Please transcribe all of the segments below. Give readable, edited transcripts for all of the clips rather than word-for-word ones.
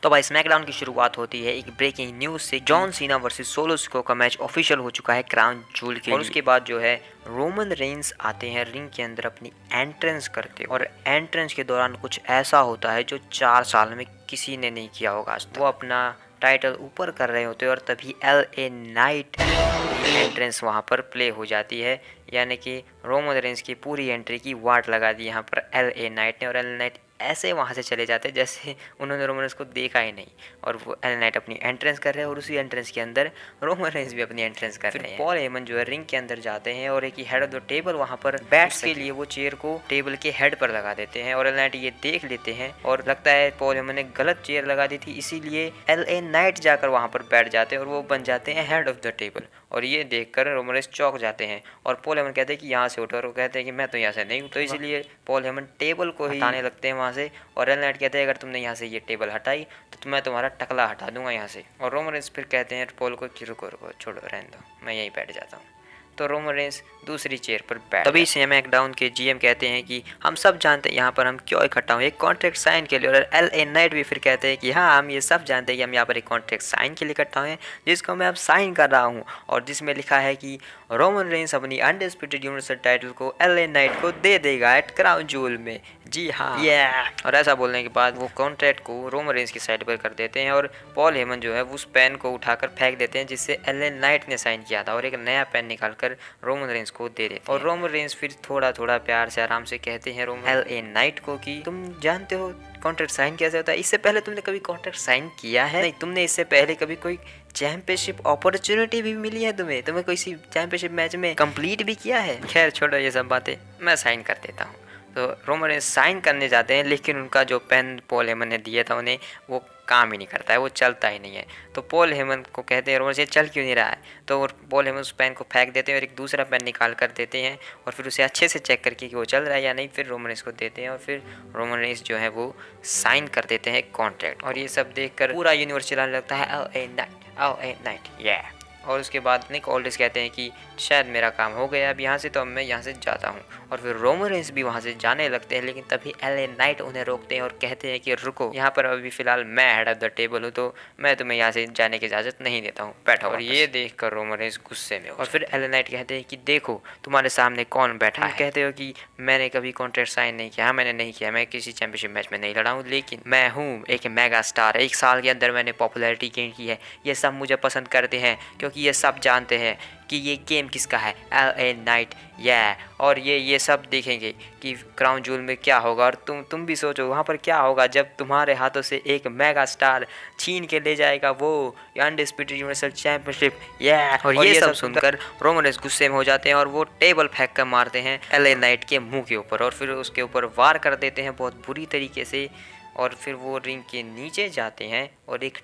तो भाई स्मैकडाउन की शुरुआत होती है एक ब्रेकिंग न्यूज से। John Cena versus solo Sikoa का मैच ऑफिशियल हो चुका है क्राउन जूल के लिए। और उसके बाद जो है रोमन रेंस आते हैं रिंग के अंदर अपनी एंट्रेंस करते, और एंट्रेंस के दौरान कुछ ऐसा होता है जो 4 साल में किसी ने नहीं किया होगा आज तक। वो अपना टाइटल ऊपर कर रहे होते हैं और तभी LA नाइट एंट्रेंस वहाँ पर प्ले हो जाती है, यानी कि रोमन रेंस की पूरी एंट्री की वाट लगा दी यहाँ पर LA नाइट ने। और LA नाइट ऐसे वहाँ से चले जाते हैं जैसे उन्होंने रोमन रेंस को देखा ही नहीं, और वो LA नाइट अपनी एंट्रेंस कर रहे हैं और उसी एंट्रेंस के अंदर रोमन रेंस भी अपनी एंट्रेंस कर रहे हैं। पॉल हेमन जो है रिंग के अंदर जाते हैं और एक ही हेड ऑफ द टेबल वहाँ पर बैट्स के लिए वो चेयर को टेबल के हेड पर लगा देते हैं, और LA नाइट ये देख लेते हैं और लगता है पॉल हेमन ने गलत चेयर लगा दी थी, इसीलिए LA नाइट जाकर वहाँ पर बैठ जाते हैं और वो बन जाते हैं हेड ऑफ द टेबल। और ये देखकर रोमन रेंस चौंक जाते हैं और पॉल हेमन कहते हैं कि यहाँ से उठो, और वो कहते हैं कि मैं तो यहाँ से नहीं उठूँ। तो इसलिए पॉल हेमन टेबल को ही हटाने लगते हैं वहाँ से, और LA नाइट कहते हैं अगर तुमने यहाँ से ये टेबल हटाई तो मैं तुम्हारा टकला हटा दूंगा यहाँ से। और रोमन रेंस फिर कहते हैं पॉल को कि रुको रुको छोड़ो रहने दो, मैं यहीं बैठ जाता हूँ। तो रोमन रेंस दूसरी चेयर पर बैठ। तभी स्मैकडाउन के GM कहते हैं कि हम सब जानते हैं यहाँ पर हम क्यों इकट्ठा हुए, एक कॉन्ट्रैक्ट साइन के लिए। और LA नाइट भी फिर कहते हैं कि हाँ हम ये सब जानते हैं कि हम यहाँ पर एक कॉन्ट्रैक्ट साइन के लिए इकट्ठा हुए, जिसको मैं अब साइन कर रहा हूँ, और जिसमें लिखा है कि रोमन रेंस अपनी अनडिस्प्यूटेड यूनिवर्सल टाइटल को LA नाइट को दे देगा एट क्राउन जूल में। जी हाँ, और ऐसा बोलने के बाद वो कॉन्ट्रैक्ट को रोमन रेंस की साइड पर कर देते हैं, और पॉल हेमन जो है उस पेन को उठाकर फेंक देते हैं जिससे LA नाइट ने साइन किया था, और एक नया पेन निकालकर रोमन रेंस को दे देते हैं। और रोमन रेंस फिर थोड़ा थोड़ा प्यार से आराम से कहते हैं LA नाइट को कि तुम जानते हो कॉन्ट्रैक्ट साइन कैसे होता है, इससे पहले तुमने कभी कॉन्ट्रैक्ट साइन किया है? नहीं, तुमने इससे पहले कभी कोई चैंपियनशिप अपॉर्चुनिटी भी मिली है तुम्हें कोई सी चैंपियनशिप मैच में कंप्लीट भी किया है? खैर छोड़ो ये सब बातें, मैं साइन कर देता हूँ। तो रोमन रेंस साइन करने जाते हैं, लेकिन उनका जो पेन पॉल हेमन ने दिया था उन्हें, वो काम ही नहीं करता है, वो चलता ही नहीं है। तो पॉल हेमन को कहते हैं रोमन से चल क्यों नहीं रहा है, तो पॉल हेमन उस पेन को फेंक देते हैं और एक दूसरा पेन निकाल कर देते हैं, और फिर उसे अच्छे से चेक करके कि वो चल रहा है या नहीं, फिर रोमन रेंस को देते हैं, और फिर रोमन रेंस जो है वो साइन कर देते हैं कॉन्ट्रैक्ट। और ये सब देखकर पूरा यूनिवर्स चलाने लगता है LA नाइट। और उसके बाद निक ऑल्डिस कहते हैं कि शायद मेरा काम हो गया अब यहाँ से, तो अब मैं यहाँ से जाता हूँ। और फिर रोमन रेंस भी वहाँ से जाने लगते हैं, लेकिन तभी LA नाइट उन्हें रोकते हैं और कहते हैं कि रुको, यहाँ पर अभी फ़िलहाल मैं हेड ऑफ द टेबल हूँ, तो मैं तुम्हें यहाँ से जाने की इजाज़त नहीं देता हूँ, बैठो। और ये देख कर रोमन रेंस गुस्से में, और फिर LA नाइट कहते हैं कि देखो तुम्हारे सामने कौन बैठा है। कहते हो कि मैंने कभी कॉन्ट्रैक्ट साइन नहीं किया। मैंने नहीं किया, मैं किसी चैंपियनशिप मैच में नहीं लड़ा हूँ, लेकिन मैं हूँ एक मेगा स्टार, 1 साल के अंदर मैंने पॉपुलैरिटी गेन की है, ये सब मुझे पसंद करते हैं क्योंकि ये सब जानते हैं कि ये गेम किसका है, LA नाइट। और ये सब देखेंगे कि क्राउन जूल में क्या होगा, और तुम भी सोचो वहाँ पर क्या होगा जब तुम्हारे हाथों से एक मेगा स्टार छीन के ले जाएगा वो अनडिस्प्यूटेड यूनिवर्सल चैंपियनशिप। और ये सब सुनकर रोमन रेंस गुस्से में हो जाते हैं और वो टेबल फेंक कर मारते हैं LA नाइट के मुंह के ऊपर, और फिर उसके ऊपर वार कर देते हैं बहुत बुरी तरीके से। और फिर वो रिंग के नीचे जाते हैं और एक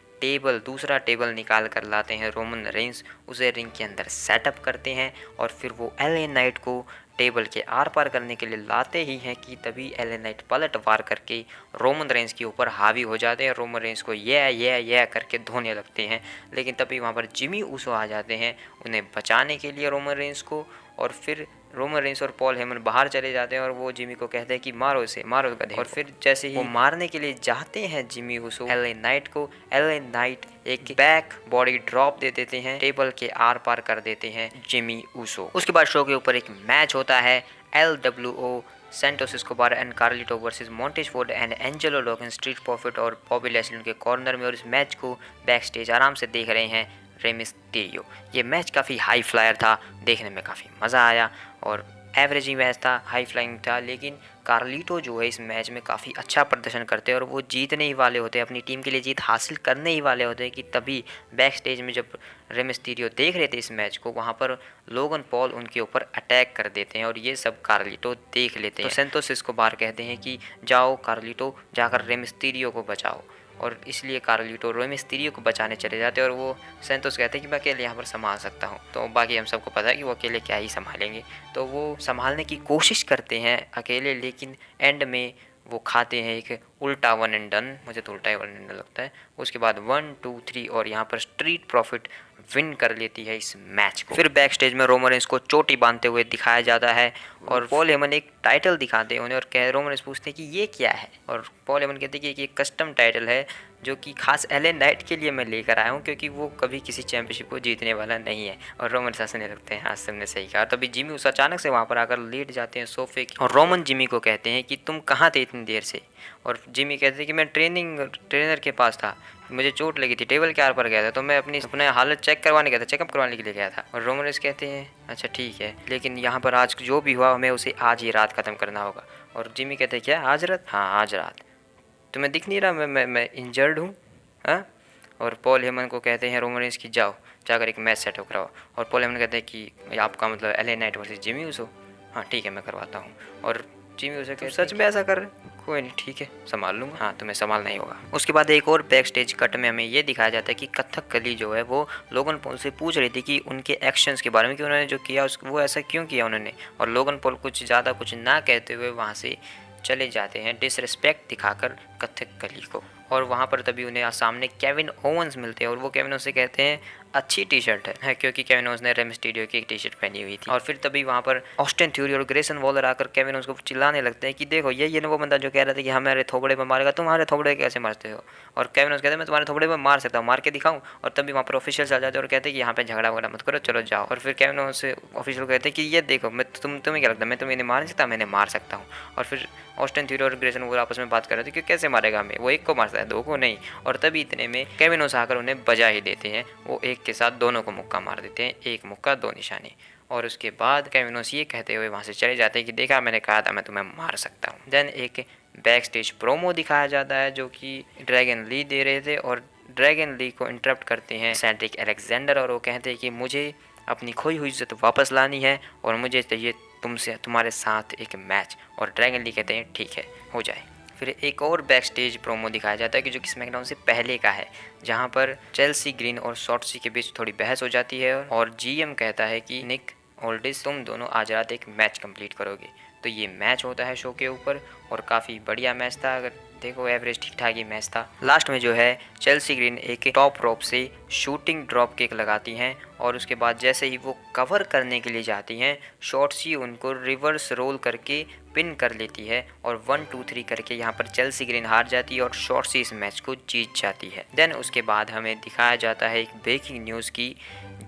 दूसरा टेबल निकाल कर लाते हैं रोमन रेंस, उसे रिंग के अंदर सेटअप करते हैं, और फिर वो LA नाइट को टेबल के आर पार करने के लिए लाते ही हैं कि तभी LA नाइट पलट वार करके रोमन रेंस के ऊपर हावी हो जाते हैं। रोमन रेंस को ये करके धोने लगते हैं, लेकिन तभी वहाँ पर जिमी ऊसो आ जाते हैं उन्हें बचाने के लिए रोमन रेंस को। और फिर रोमन रेंस और पॉल हेमन बाहर चले जाते हैं और वो जिमी को कहते हैं कि मारो इसे, मारो गधे। और फिर जैसे ही वो मारने के लिए जाते हैं जिमी ऊसो LA नाइट को, LA नाइट एक बैक बॉडी ड्रॉप दे देते हैं, टेबल के आर पार कर देते हैं जिमी ऊसो। उसके बाद शो के ऊपर एक मैच होता है LWO Santos Escobar and Carlito versus montage Ford and Angelo logon, street profit और बॉबी लैशली उनके कॉर्नर में। और इस मैच को बैक स्टेज आराम से देख रहे हैं रे मिस्टीरियो। ये मैच काफ़ी हाई फ्लायर था, देखने में काफ़ी मज़ा आया, और एवरेज ही मैच था, हाई फ्लाइंग था, लेकिन कार्लिटो जो है इस मैच में काफ़ी अच्छा प्रदर्शन करते हैं और वो जीतने ही वाले होते हैं, अपनी टीम के लिए जीत हासिल करने ही वाले होते हैं कि तभी बैक स्टेज में जब रे मिस्टीरियो देख रहे थे इस मैच को, वहाँ पर लोगन पॉल उनके ऊपर अटैक कर देते हैं और ये सब कार्लिटो देख लेते हैं। तो सैंटोस एस्कोबार कहते हैं कि जाओ कार्लिटो, जाकर रे मिस्टीरियो को बचाओ, और इसलिए कार्लिटो रे मिस्टीरियो को बचाने चले जाते हैं, और वो सैंटोस कहते हैं कि मैं अकेले यहाँ पर संभाल सकता हूँ। तो बाकी हम सबको पता है कि वो अकेले क्या ही संभालेंगे, तो वो संभालने की कोशिश करते हैं अकेले, लेकिन एंड में वो खाते हैं एक उल्टा 1 एंड डन, मुझे तो उल्टा ही 1 एंड डन लगता है। उसके बाद 1 2 3 और यहाँ पर स्ट्रीट प्रॉफिट विन कर लेती है इस मैच को। फिर बैक स्टेज में रोमन रेंस को चोटी बांधते हुए दिखाया जाता है, और पॉल हेमन एक टाइटल दिखाते हैं उन्हें, और रोमन रेंस पूछते हैं कि ये क्या है, और पॉल हेमन कहते हैं कि एक कस्टम टाइटल है जो कि खास एले नाइट के लिए मैं लेकर आया हूँ, क्योंकि वो कभी किसी चैंपियनशिप को जीतने वाला नहीं है। और रोमन हंसने लगते हैं, आज तुमने सही कहा। तभी जिमी उस अचानक से वहाँ पर आकर लेट जाते हैं सोफे की, और रोमन जिमी को कहते हैं कि तुम कहाँ थे इतनी देर से। और जिमी कहते हैं कि मैं ट्रेनर के पास था, मुझे चोट लगी थी, टेबल के आर पर गया था, तो मैं अपने हालत चेक करवाने गया था, चेकअप करवाने के लिए गया था। और रोमन कहते हैं अच्छा ठीक है, लेकिन यहाँ पर आज जो भी हुआ हमें उसे आज ही रात ख़त्म करना होगा। और जिमी कहते हैं क्या आज रात? हाँ आज रात। तुम्हें दिख नहीं रहा मैं इंजर्ड हूँ? हाँ। और पॉल हेमन को कहते हैं रोमन रेंस की जाओ जाकर एक मैच सेट कराओ। और पॉल हेमन कहते हैं कि आपका मतलब LA Knight versus Jimmy Uso? हाँ ठीक है मैं करवाता हूँ। और जिमी ऊसो कहते सच में ऐसा कर रहे? कोई नहीं ठीक है संभाल लूँगा। हाँ तुम्हें संभालना ही होगा। उसके बाद एक और बैक स्टेज कट में हमें ये दिखाया जाता है कि कथकली जो है वो लोगन पॉल से पूछ रही थी कि उनके एक्शंस के बारे में, कि उन्होंने जो किया वो ऐसा क्यों किया उन्होंने। और लोगन पॉल कुछ ज़्यादा कुछ ना कहते हुए वहाँ से चले जाते हैं, डिसरिस्पेक्ट दिखाकर कथकली को। और वहाँ पर तभी उन्हें सामने केविन ओवंस मिलते हैं, और वो केविन ओवंस से कहते हैं अच्छी टी शर्ट है, क्योंकि केविन ओवंस ने रेम मिस्टीरियो की एक टी शर्ट पहनी हुई थी। और फिर तभी वहाँ पर ऑस्टिन थ्योरी और ग्रेसन वॉलर आकर केविन ओवंस को चिल्लाने लगते हैं कि देखो ये वो बंदा जो कह रहा था कि हमारे थोबड़े में मारेगा, तुम्हारे थोबड़े कैसे मारते हो। और केविन ओवंस कहते हैं मैं तुम्हारे थोबड़े में मार सकता हूँ, मार के दिखाऊँ। और तभी वहाँ पर ऑफिशियल्स आ जाते हैं और कहते हैं कि यहाँ पे झगड़ा वगड़ा मत करो, चलो जाओ। और फिर केविन ओवंस से ऑफिशियल कहते हैं कि ये देखो मैं तुम्हें क्या लगता है मैं तुम्हें मार नहीं सकता? मैंने मार सकता हूँ। और फिर ऑस्टिन थ्योरी और ग्रेसन वॉलर आपस में बात कर रहे थे कि कैसे मारेगा हमें, वो एक को मारता है दो को नहीं। और तभी इतने में केविन ओवंस आकर उन्हें बजा ही देते हैं, वो एक के साथ दोनों को मुक्का मार देते हैं, एक मुक्का दो निशाने। और उसके बाद केविन ओवंस ये कहते हुए वहाँ से चले जाते हैं कि देखा मैंने कहा था मैं तुम्हें मार सकता हूँ। देन एक बैक स्टेज प्रोमो दिखाया जाता है जो कि ड्रैगन ली दे रहे थे, और ड्रैगन ली को इंटरप्ट करते हैं सेड्रिक अलेक्जेंडर, और वो कहते हैं कि मुझे अपनी खोई हुई इज्जत वापस लानी है और मुझे चाहिए तुम्हारे साथ एक मैच। और ड्रैगन ली कहते हैं ठीक है हो जाए। फिर एक और बैक स्टेज प्रोमो दिखाया जाता है कि जो कि स्मैकडाउन से पहले का है, जहां पर चेल्सी ग्रीन और शॉर्टसी के बीच थोड़ी बहस हो जाती है, और जीएम कहता है कि निक ओल्डिस तुम दोनों आज रात एक मैच कंप्लीट करोगे। तो ये मैच होता है शो के ऊपर, और काफ़ी बढ़िया मैच था। अगर देखो एवरेज ठीक ठाक ही मैच था। लास्ट में जो है चेल्सी ग्रीन एक टॉप रोप से शूटिंग ड्रॉप किक लगाती हैं, और उसके बाद जैसे ही वो कवर करने के लिए जाती हैं, शॉर्टसी उनको रिवर्स रोल करके पिन कर लेती है, और 1 2 3 करके यहाँ पर चेल्सी ग्रीन हार जाती है और शॉर्टसी इस मैच को जीत जाती है। देन उसके बाद हमें दिखाया जाता है एक ब्रेकिंग न्यूज़ की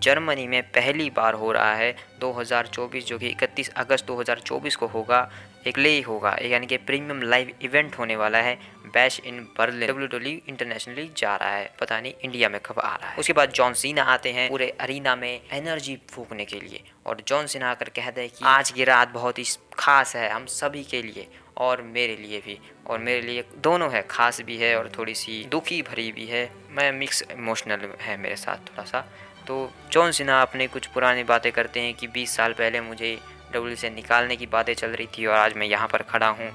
जर्मनी में पहली बार हो रहा है 2024, जो कि 31 अगस्त 2024 को होगा, एक ले होगा, यानी कि प्रीमियम लाइव इवेंट होने वाला है bash in Berlin. WWE internationally जा रहा है, पता नहीं इंडिया में कब आ रहा है। उसके बाद जॉन सीना आते हैं पूरे अरीना में एनर्जी फूकने के लिए, और जॉन सीना आकर कहते हैं कि आज की रात बहुत ही खास है हम सभी के लिए और मेरे लिए भी, और मेरे लिए दोनों है, खास भी है और थोड़ी सी दुखी भरी भी है, मैं मिक्स इमोशनल है मेरे साथ थोड़ा सा। तो जॉन सीना अपने कुछ पुरानी बातें करते हैं कि 20 साल पहले मुझे WWE से निकालने की बातें चल रही थी और आज मैं यहाँ पर खड़ा हूँ,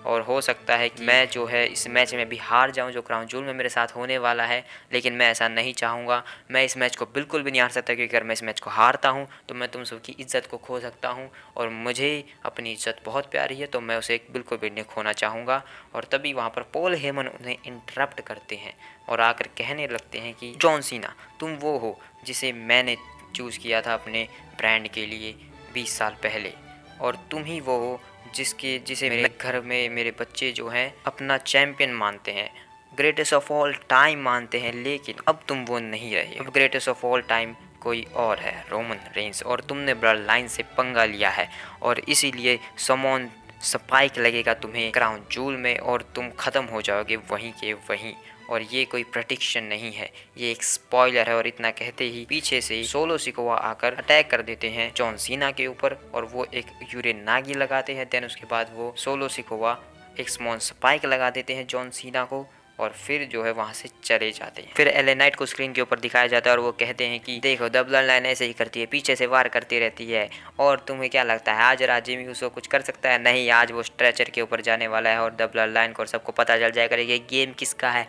और हो सकता है कि मैं जो है इस मैच में भी हार जाऊं जो क्राउन जूल में मेरे साथ होने वाला है, लेकिन मैं ऐसा नहीं चाहूँगा। मैं इस मैच को बिल्कुल भी नहीं हार सकता, क्योंकि अगर मैं इस मैच को हारता हूं तो मैं तुम सबकी इज्जत को खो सकता हूं, और मुझे अपनी इज्जत बहुत प्यारी है तो मैं उसे बिल्कुल भी नहीं खोना चाहूँगा। और तभी वहाँ पर पॉल हेमन उन्हें इंटरप्ट करते हैं और आकर कहने लगते हैं कि जॉन सीना तुम वो हो जिसे मैंने चूज़ किया था अपने ब्रांड के लिए 20 साल पहले, और तुम ही वो हो जिसे मेरे घर में मेरे बच्चे जो हैं अपना चैम्पियन मानते हैं, ग्रेटेस्ट ऑफ ऑल टाइम मानते हैं, लेकिन अब तुम वो नहीं रहे। अब ग्रेटेस्ट ऑफ ऑल टाइम कोई और है, रोमन रेंस, और तुमने ब्लड लाइन से पंगा लिया है और इसीलिए समॉन स्पाइक लगेगा तुम्हें क्राउन जूल में और तुम ख़त्म हो जाओगे वहीं के वहीं। और ये कोई प्रेडिक्शन नहीं है, ये एक स्पॉइलर है। और इतना कहते ही पीछे से सोलो सिकोवा आकर अटैक कर देते हैं जॉन सीना के ऊपर, और वो एक यूरेन नागी लगाते हैं। देन उसके बाद वो सोलो सिकोवा एक स्मॉल स्पाइक लगा देते हैं जॉन सीना को, और फिर जो है वहाँ से चले जाते हैं। फिर एले नाइट को स्क्रीन के ऊपर दिखाया जाता है और वो कहते हैं कि देखो द ब्लड लाइन ऐसे ही करती है, पीछे से वार करती रहती है, और तुम्हें क्या लगता है आज रात जिमी ऊसो कुछ कर सकता है? नहीं, आज वो स्ट्रेचर के ऊपर जाने वाला है और द ब्लड लाइन को सबको पता चल जाएगा ये गेम किसका है।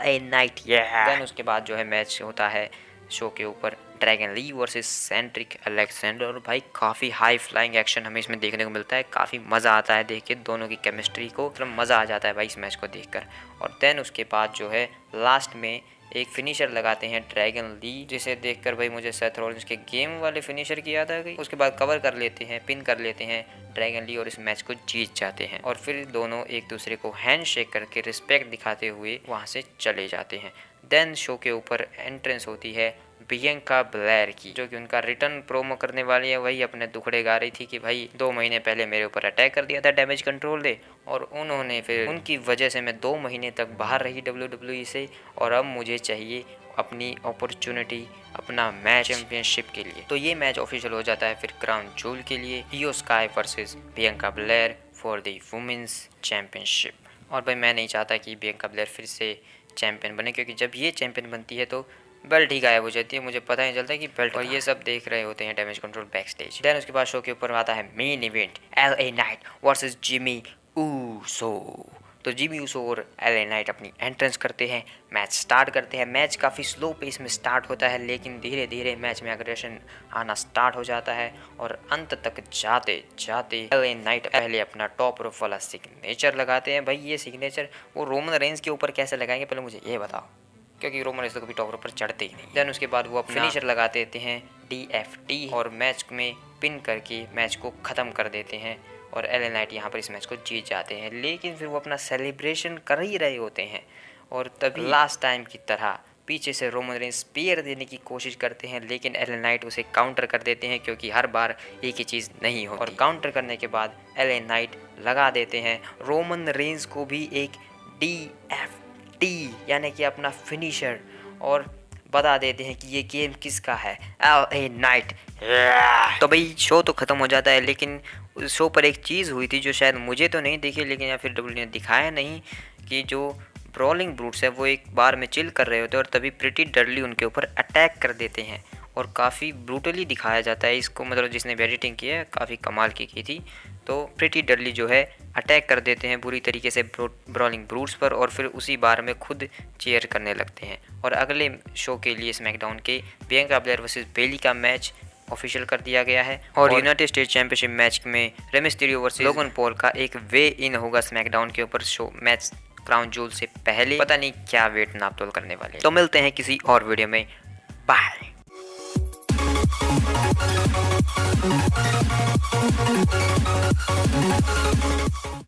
ए नाइट। देन उसके बाद जो है मैच होता है शो के ऊपर ड्रैगन ली वर्सेस सेंड्रिक अलेक्जेंडर। और भाई काफ़ी हाई फ्लाइंग एक्शन हमें इसमें देखने को मिलता है, काफ़ी मज़ा आता है देख के दोनों की केमिस्ट्री को, मतलब मज़ा आ जाता है भाई इस मैच को देखकर। और देन उसके बाद जो है लास्ट में एक फिनिशर लगाते हैं ड्रैगन ली, जिसे देखकर भाई मुझे सेथ रॉलिंस के गेम वाले फिनिशर की याद आ गई। उसके बाद कवर कर लेते हैं, पिन कर लेते हैं ड्रैगन ली और इस मैच को जीत जाते हैं। और फिर दोनों एक दूसरे को हैंड शेक करके रिस्पेक्ट दिखाते हुए वहाँ से चले जाते हैं। देन शो के ऊपर एंट्रेंस होती है बियंका ब्लेयर की, जो कि उनका रिटर्न प्रोमो करने वाली है। वही अपने दुखड़े गा रही थी कि भाई 2 महीने पहले मेरे ऊपर अटैक कर दिया था डैमेज कंट्रोल दे, और उन्होंने फिर उनकी वजह से मैं 2 महीने तक बाहर रही WWE से, और अब मुझे चाहिए अपनी अपॉर्चुनिटी, अपना मैच चैंपियनशिप के लिए। तो ये मैच ऑफिशियल हो जाता है फिर क्राउन जूल के लिए, Iyo Sky versus Bianca Belair for the women's championship. और भाई मैं नहीं चाहता कि बियंका ब्लेयर फिर से चैंपियन बने, क्योंकि जब ये चैंपियन बनती है तो बेल्ट ही गायब हो जाती है, मुझे पता नहीं चलता कि बेल्ट, और ये सब देख रहे होते हैं damage control back then उसके बाद शो के ऊपर आता है main event, LA Knight versus Jimmy Uso. तो जिमी ऊसो और LA नाइट अपनी एंट्रेंस करते हैं, मैच स्टार्ट करते हैं। मैच काफ़ी स्लो पेस में स्टार्ट होता है, लेकिन धीरे धीरे मैच में अग्रेशन आना स्टार्ट हो जाता है, और अंत तक जाते जाते LA नाइट पहले अपना टॉप रोप वाला सिग्नेचर लगाते हैं। भाई ये सिग्नेचर वो रोमन रेंज के ऊपर कैसे लगाएंगे पहले मुझे ये बताओ, क्योंकि रोमन रेंज तो कभी टॉप पर चढ़ते ही नहीं। देन उसके बाद वो अपना फिनिशर लगा देते हैं DFT, और मैच में पिन करके मैच को ख़त्म कर देते हैं, और LA नाइट यहाँ पर इस मैच को जीत जाते हैं। लेकिन फिर वो अपना सेलिब्रेशन कर ही रहे होते हैं, और तभी लास्ट टाइम की तरह पीछे से रोमन रेंज स्पीयर देने की कोशिश करते हैं, लेकिन LA नाइट उसे काउंटर कर देते हैं, क्योंकि हर बार एक ही चीज़ नहीं होती। और काउंटर करने के बाद LA नाइट लगा देते हैं रोमन रेंज को भी एक DFT, यानी कि अपना फिनिशर, और बता देते हैं कि ये गेम किसका है, LA नाइट। तो भाई शो तो ख़त्म हो जाता है, लेकिन उस शो पर एक चीज़ हुई थी जो शायद मुझे तो नहीं दिखी, लेकिन या फिर WWE ने दिखाया नहीं, कि जो ब्रॉलिंग ब्रूट्स है वो एक बार में चिल कर रहे होते हैं, और तभी प्रिटी डडली उनके ऊपर अटैक कर देते हैं, और काफ़ी ब्रूटली दिखाया जाता है इसको, मतलब जिसने भी एडिटिंग की है काफ़ी कमाल की थी। तो प्रिटी डडली जो है अटैक कर देते हैं बुरी तरीके से ब्रॉलिंग ब्रूट्स पर, और फिर उसी बार में खुद चीयर करने लगते हैं। और अगले शो के लिए स्मैकडाउन के बियंका ब्लेयर वर्सेस बेली का मैच ऑफिशियल कर दिया गया है, और यूनाइटेड स्टेट्स चैंपियनशिप मैच में Rey Mysterio versus Logan Paul का एक वे इन होगा स्मैकडाउन के ऊपर। शो मैच क्राउन जूल से पहले पता नहीं क्या वेट नाप तोल करने वाले। तो मिलते हैं किसी और वीडियो में, बाय।